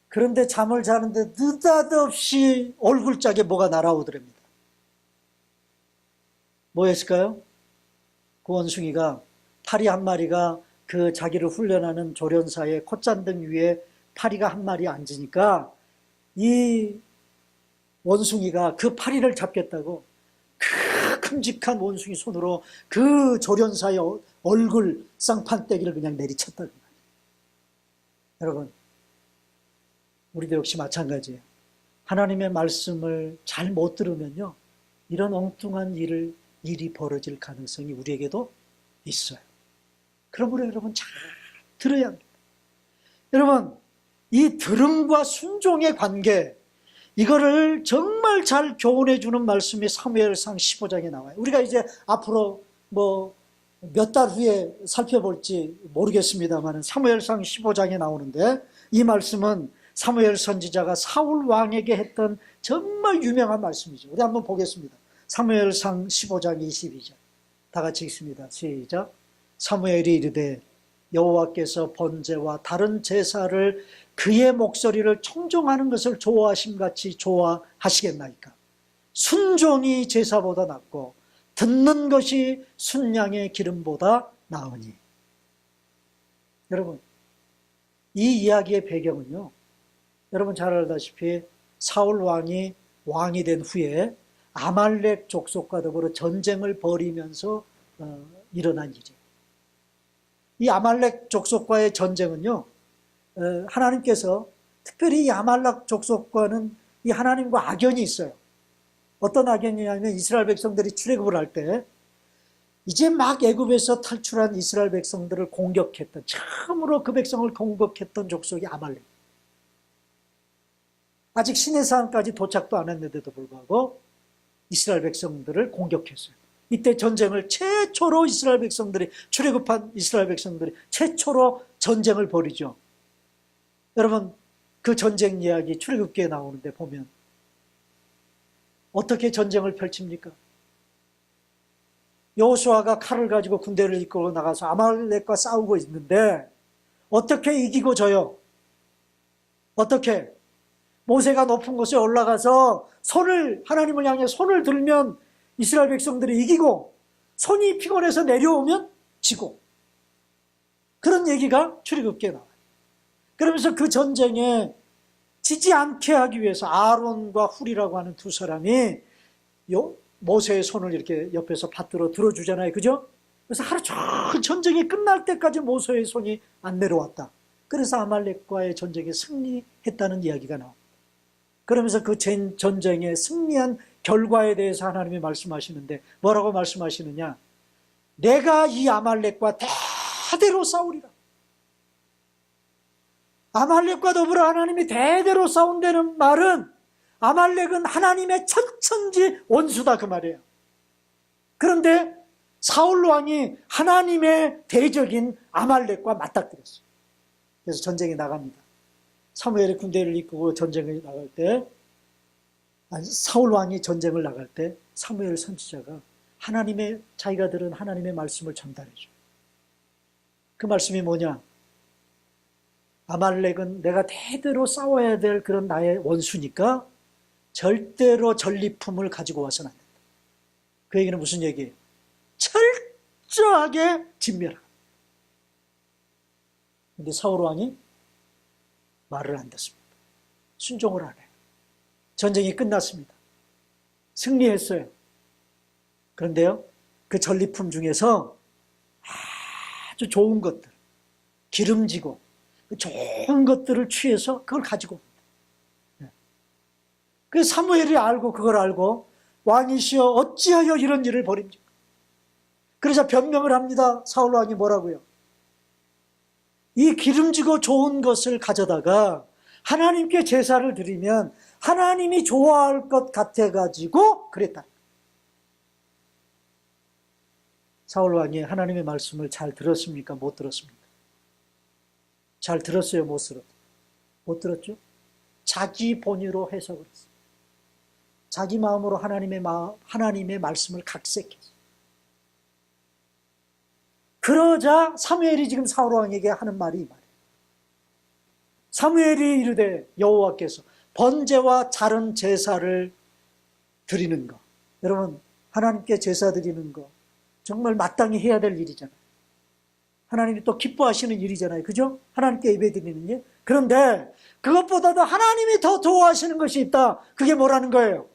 그런데 잠을 자는데 느닷없이 얼굴짝에 뭐가 날아오더랍니다. 뭐였을까요? 그 원숭이가 파리 한 마리가 그 자기를 훈련하는 조련사의 콧잔등 위에 파리가 한 마리 앉으니까 이 원숭이가 그 파리를 잡겠다고 그 큼직한 원숭이 손으로 그 조련사의 얼굴 쌍판대기를 그냥 내리쳤다는 거예요. 여러분, 우리도 역시 마찬가지예요. 하나님의 말씀을 잘 못 들으면요, 이런 엉뚱한 일이 벌어질 가능성이 우리에게도 있어요. 그러므로 여러분 잘 들어야 합니다. 여러분, 이 들음과 순종의 관계, 이거를 정말 잘 교훈해 주는 말씀이 사무엘상 15장에 나와요. 우리가 이제 앞으로 몇 달 후에 살펴볼지 모르겠습니다만 사무엘상 15장에 나오는데, 이 말씀은 사무엘 선지자가 사울 왕에게 했던 정말 유명한 말씀이죠. 우리 한번 보겠습니다. 사무엘상 15장 22절. 다 같이 읽습니다. 시작. 사무엘이 이르되 여호와께서 번제와 다른 제사를 그의 목소리를 청종하는 것을 좋아하심같이 좋아하시겠나이까. 순종이 제사보다 낫고 듣는 것이 순양의 기름보다 나으니. 여러분, 이 이야기의 배경은요, 여러분 잘 알다시피 사울 왕이 된 후에 아말렉 족속과 더불어 전쟁을 벌이면서 일어난 일이에요. 이 아말렉 족속과의 전쟁은요, 하나님께서 특별히 이 아말렉 족속과는 이 하나님과 악연이 있어요. 어떤 악연이냐면 이스라엘 백성들이 출애굽을 할 때 이제 막 애굽에서 탈출한 이스라엘 백성들을 공격했던, 처음으로 그 백성을 공격했던 족속이 아말렉. 아직 시내산까지 도착도 안 했는데도 불구하고 이스라엘 백성들을 공격했어요. 이때 전쟁을 최초로 출애굽한 이스라엘 백성들이 최초로 전쟁을 벌이죠. 여러분, 그 전쟁 이야기 출애굽기에 나오는데 보면 어떻게 전쟁을 펼칩니까? 여호수아가 칼을 가지고 군대를 이끌고 나가서 아말렉과 싸우고 있는데 어떻게 이기고 져요? 어떻게? 모세가 높은 곳에 올라가서 하나님을 향해 손을 들면 이스라엘 백성들이 이기고, 손이 피곤해서 내려오면 지고, 그런 얘기가 출애굽기에 나와요. 그러면서 그 전쟁에 지지 않게 하기 위해서 아론과 훌이라고 하는 두 사람이 모세의 손을 이렇게 옆에서 받들어 들어주잖아요. 그죠? 그래서 하루 종일 전쟁이 끝날 때까지 모세의 손이 안 내려왔다. 그래서 아말렉과의 전쟁에 승리했다는 이야기가 나옵니다. 그러면서 그 전쟁에 승리한 결과에 대해서 하나님이 말씀하시는데 뭐라고 말씀하시느냐? 내가 이 아말렉과 대대로 싸우리라. 아말렉과 더불어 하나님이 대대로 싸운다는 말은 아말렉은 하나님의 천천지 원수다 그 말이에요. 그런데 사울 왕이 하나님의 대적인 아말렉과 맞닥뜨렸어요. 그래서 전쟁에 나갑니다. 사무엘이 군대를 이끌고 전쟁에 나갈 때, 사울 왕이 전쟁을 나갈 때 사무엘 선지자가 자기가 들은 하나님의 말씀을 전달해줘요. 그 말씀이 뭐냐? 아말렉은 내가 대대로 싸워야 될 그런 나의 원수니까 절대로 전리품을 가지고 와서는 안 된다. 그 얘기는 무슨 얘기예요? 철저하게 진멸하라. 근데 사울 왕이 말을 안 듣습니다. 순종을 안 해요. 전쟁이 끝났습니다. 승리했어요. 그런데요, 그 전리품 중에서 아주 좋은 것들, 기름지고 좋은 것들을 취해서 그걸 가지고 옵니다. 그 사무엘이 그걸 알고 왕이시여 어찌하여 이런 일을 벌입니까? 그러자 변명을 합니다. 사울 왕이 뭐라고요? 이 기름지고 좋은 것을 가져다가 하나님께 제사를 드리면 하나님이 좋아할 것 같아가지고 그랬다. 사울 왕이 하나님의 말씀을 잘 들었습니까? 못 들었습니까? 잘 들었어요? 못 들었죠? 못 들었죠? 자기 본의로 해석을 했어요. 자기 마음으로 하나님의 말씀을 각색했어요. 그러자 사무엘이 지금 사울 왕에게 하는 말이 이 말이에요. 사무엘이 이르되 여호와께서 번제와 자른 제사를 드리는 거, 여러분 하나님께 제사 드리는 거 정말 마땅히 해야 될 일이잖아요. 하나님이 또 기뻐하시는 일이잖아요. 그죠? 하나님께 예배 드리는 일. 그런데 그것보다도 하나님이 더 좋아하시는 것이 있다. 그게 뭐라는 거예요?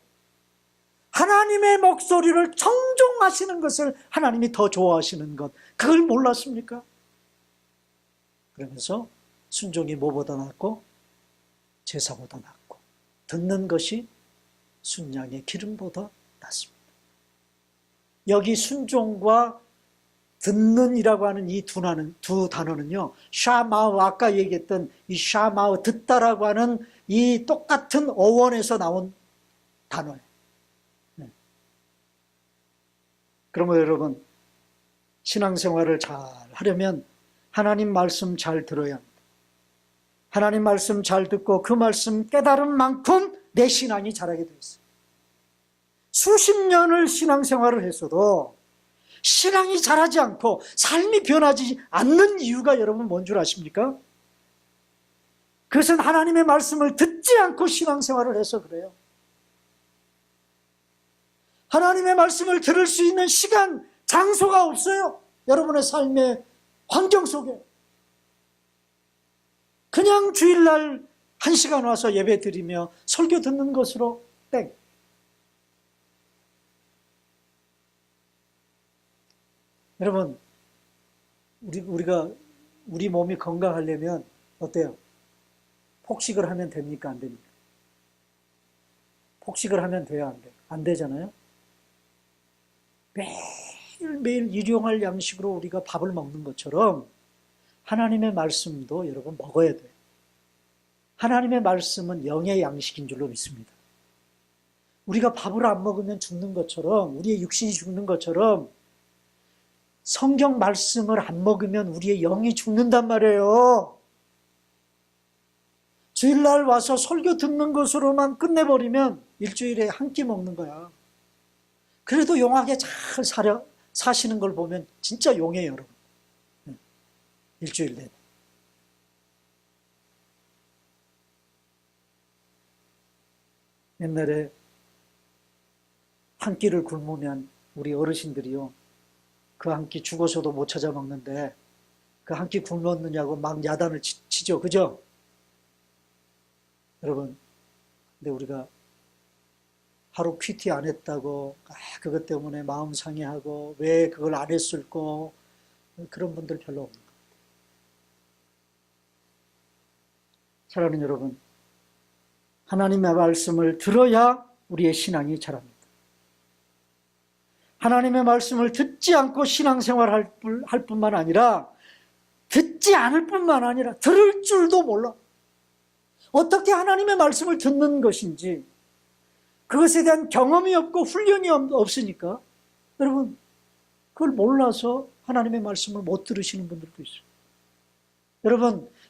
하나님의 목소리를 청종하시는 것을 하나님이 더 좋아하시는 것. 그걸 몰랐습니까? 그러면서 순종이 뭐보다 낫고 제사보다 낫고 듣는 것이 순양의 기름보다 낫습니다. 여기 순종과 듣는이라고 하는 이 두 단어는요, 샤마우, 아까 얘기했던 이 샤마우, 듣다라고 하는 이 똑같은 어원에서 나온 단어예요. 네. 그러면 여러분, 신앙생활을 잘 하려면 하나님 말씀 잘 들어야 합니다. 하나님 말씀 잘 듣고 그 말씀 깨달은 만큼 내 신앙이 자라게 되어 있어요. 수십 년을 신앙생활을 했어도 신앙이 자라지 않고 삶이 변하지 않는 이유가 여러분 뭔 줄 아십니까? 그것은 하나님의 말씀을 듣지 않고 신앙생활을 해서 그래요. 하나님의 말씀을 들을 수 있는 시간, 장소가 없어요. 여러분의 삶의 환경 속에. 그냥 주일날 1시간 와서 예배 드리며 설교 듣는 것으로 땡. 여러분, 우리 몸이 건강하려면 어때요? 폭식을 하면 됩니까? 안 됩니까? 폭식을 하면 돼요? 안 돼요? 안 되잖아요? 매일매일 일용할 양식으로 우리가 밥을 먹는 것처럼 하나님의 말씀도 여러분 먹어야 돼요. 하나님의 말씀은 영의 양식인 줄로 믿습니다. 우리가 밥을 안 먹으면 죽는 것처럼, 우리의 육신이 죽는 것처럼 성경 말씀을 안 먹으면 우리의 영이 죽는단 말이에요. 주일날 와서 설교 듣는 것으로만 끝내버리면 일주일에 한 끼 먹는 거야. 그래도 용하게 잘 사시는 걸 보면 진짜 용해요, 여러분. 일주일 내내. 옛날에 한 끼를 굶으면 우리 어르신들이요, 그 한 끼 죽어서도 못 찾아 먹는데 그 한 끼 굶었느냐고 막 야단을 치죠. 그죠? 여러분, 근데 우리가 하루 퀴티 안 했다고 그것 때문에 마음 상해하고 왜 그걸 안 했을까, 그런 분들 별로 없는 것 같아요. 사랑하는 여러분, 하나님의 말씀을 들어야 우리의 신앙이 자랍니다. 하나님의 말씀을 듣지 않고 신앙생활할 뿐만 아니라, 듣지 않을 뿐만 아니라 들을 줄도 몰라. 어떻게 하나님의 말씀을 듣는 것인지 그것에 대한 경험이 없고 훈련이 없으니까 여러분, 그걸 몰라서 하나님의 말씀을 못 들으시는 분들도 있어요.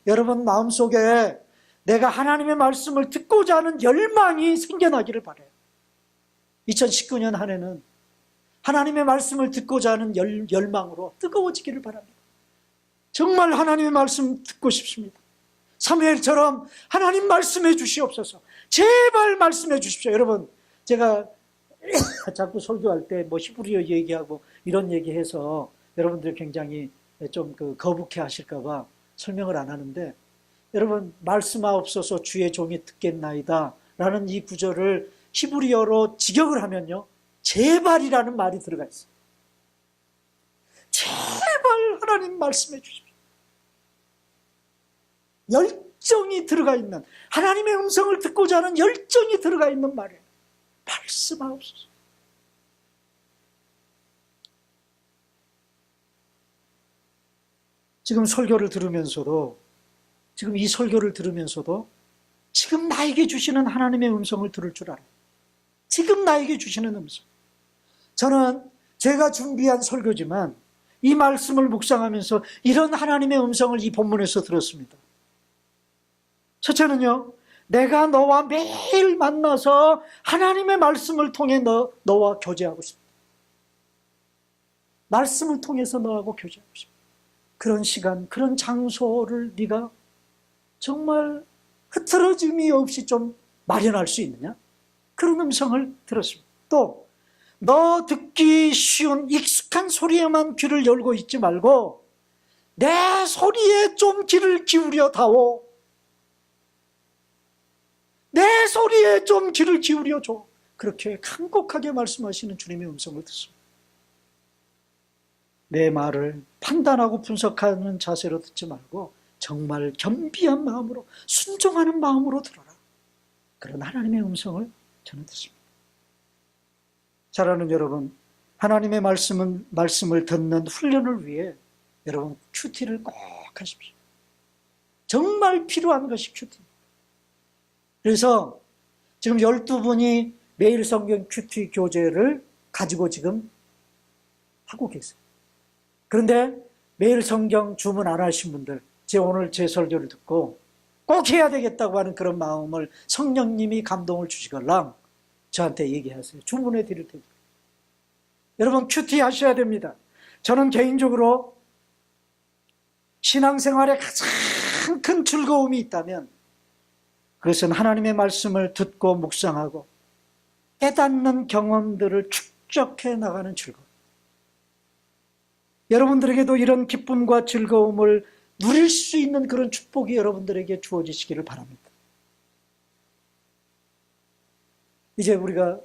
여러분 마음속에 내가 하나님의 말씀을 듣고자 하는 열망이 생겨나기를 바라요. 2019년 한 해는 하나님의 말씀을 듣고자 하는 열망으로 뜨거워지기를 바랍니다. 정말 하나님의 말씀 듣고 싶습니다. 사무엘처럼 하나님 말씀해 주시옵소서. 제발 말씀해 주십시오. 여러분, 제가 자꾸 설교할 때 뭐 히브리어 얘기하고 이런 얘기해서 여러분들이 굉장히 좀 거북해 하실까봐 설명을 안 하는데, 여러분, 말씀하옵소서 주의 종이 듣겠나이다 라는 이 구절을 히브리어로 직역을 하면요, 제발이라는 말이 들어가 있어요. 제발 하나님 말씀해 주십시오. 열정이 들어가 있는, 하나님의 음성을 듣고자 하는 열정이 들어가 있는 말이에요. 말씀하옵소서. 지금 설교를 들으면서도, 지금 이 설교를 들으면서도 지금 나에게 주시는 하나님의 음성을 들을 줄 알아요. 지금 나에게 주시는 음성. 저는 제가 준비한 설교지만 이 말씀을 묵상하면서 이런 하나님의 음성을 이 본문에서 들었습니다. 첫째는요, 내가 너와 매일 만나서 하나님의 말씀을 통해 너와 교제하고 싶다. 말씀을 통해서 너하고 교제하고 싶다. 그런 시간, 그런 장소를 네가 정말 흐트러짐이 없이 좀 마련할 수 있느냐? 그런 음성을 들었습니다. 또 너 듣기 쉬운 익숙한 소리에만 귀를 열고 있지 말고 내 소리에 좀 귀를 기울여 다오. 내 소리에 좀 귀를 기울여 줘. 그렇게 간곡하게 말씀하시는 주님의 음성을 듣습니다. 내 말을 판단하고 분석하는 자세로 듣지 말고 정말 겸비한 마음으로, 순종하는 마음으로 들어라. 그런 하나님의 음성을 저는 듣습니다. 사랑하는 여러분, 하나님의 말씀을 듣는 훈련을 위해 여러분 큐티를 꼭 하십시오. 정말 필요한 것이 큐티. 그래서 지금 12분이 매일 성경 큐티 교재를 가지고 지금 하고 계세요. 그런데 매일 성경 주문 안 하신 분들, 오늘 제 설교를 듣고 꼭 해야 되겠다고 하는 그런 마음을 성령님이 감동을 주시걸랑 저한테 얘기하세요. 주문해 드릴 테니까. 여러분 큐티 하셔야 됩니다. 저는 개인적으로 신앙생활에 가장 큰 즐거움이 있다면 그것은 하나님의 말씀을 듣고 묵상하고 깨닫는 경험들을 축적해 나가는 즐거움. 여러분들에게도 이런 기쁨과 즐거움을 누릴 수 있는 그런 축복이 여러분들에게 주어지시기를 바랍니다. 이제 우리가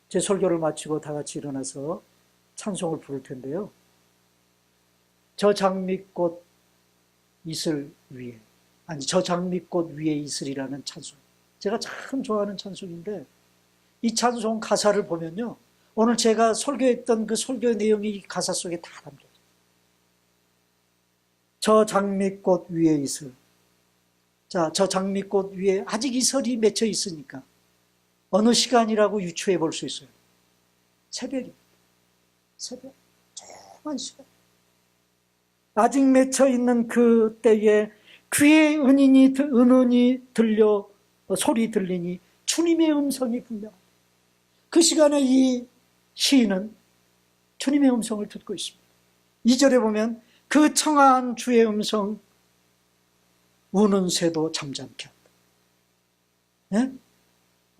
제 설교를 마치고 다 같이 일어나서 찬송을 부를 텐데요. 저 장미꽃 이슬 위에, 저 장미꽃 위에 이슬이라는 찬송. 제가 참 좋아하는 찬송인데 이 찬송 가사를 보면요, 오늘 제가 설교했던 그 설교의 내용이 이 가사 속에 다 담겨요. 저 장미꽃 위에 이슬. 자, 저 장미꽃 위에 아직 이슬이 맺혀 있으니까 어느 시간이라고 유추해 볼 수 있어요. 새벽입니다. 새벽. 조그만 시간. 아직 맺혀 있는 그 때에 귀에 은은이 들려 소리 들리니 주님의 음성이 분명합니다. 그 시간에 이 시인은 주님의 음성을 듣고 있습니다. 2절에 보면 그 청아한 주의 음성 우는 새도 잠잠케 한다. 네?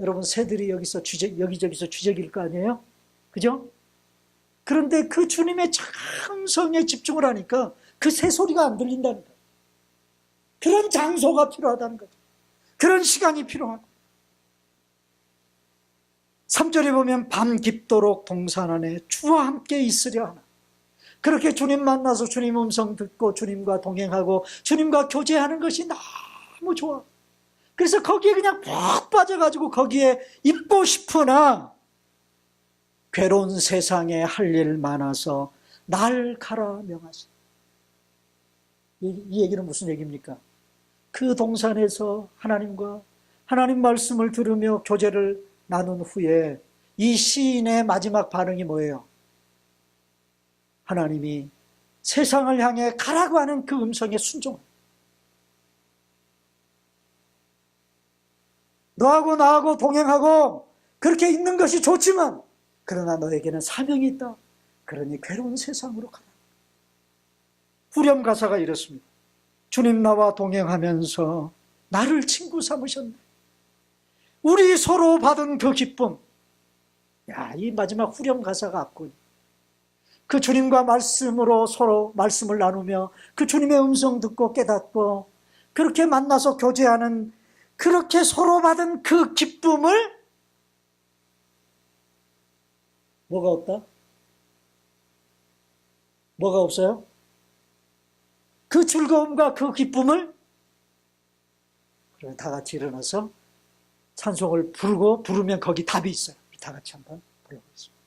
여러분 새들이 여기저기서 주저길 거 아니에요? 그죠? 그런데 그 주님의 청아한 음성에 집중을 하니까 그 새소리가 안 들린다는 거예요. 그런 장소가 필요하다는 거죠. 그런 시간이 필요한 거예요. 3절에 보면 밤 깊도록 동산 안에 주와 함께 있으려 하나. 그렇게 주님 만나서 주님 음성 듣고 주님과 동행하고 주님과 교제하는 것이 너무 좋아. 그래서 거기에 그냥 푹 빠져가지고 거기에 있고 싶으나 괴로운 세상에 할 일 많아서 날 가라 명하시. 이 얘기는 무슨 얘기입니까? 그 동산에서 하나님과 하나님 말씀을 들으며 교제를 나눈 후에 이 시인의 마지막 반응이 뭐예요? 하나님이 세상을 향해 가라고 하는 그 음성에 순종합니다. 너하고 나하고 동행하고 그렇게 있는 것이 좋지만 그러나 너에게는 사명이 있다. 그러니 괴로운 세상으로 가라. 후렴 가사가 이렇습니다. 주님 나와 동행하면서 나를 친구 삼으셨네. 우리 서로 받은 그 기쁨. 이 마지막 후렴 가사가 앞군. 그 주님과 말씀으로 서로 말씀을 나누며 그 주님의 음성 듣고 깨닫고 그렇게 만나서 교제하는 그렇게 서로 받은 그 기쁨을 뭐가 없다? 뭐가 없어요? 그 즐거움과 그 기쁨을 다 같이 일어나서 찬송을 부르면 거기 답이 있어요. 다 같이 한번 불러보겠습니다.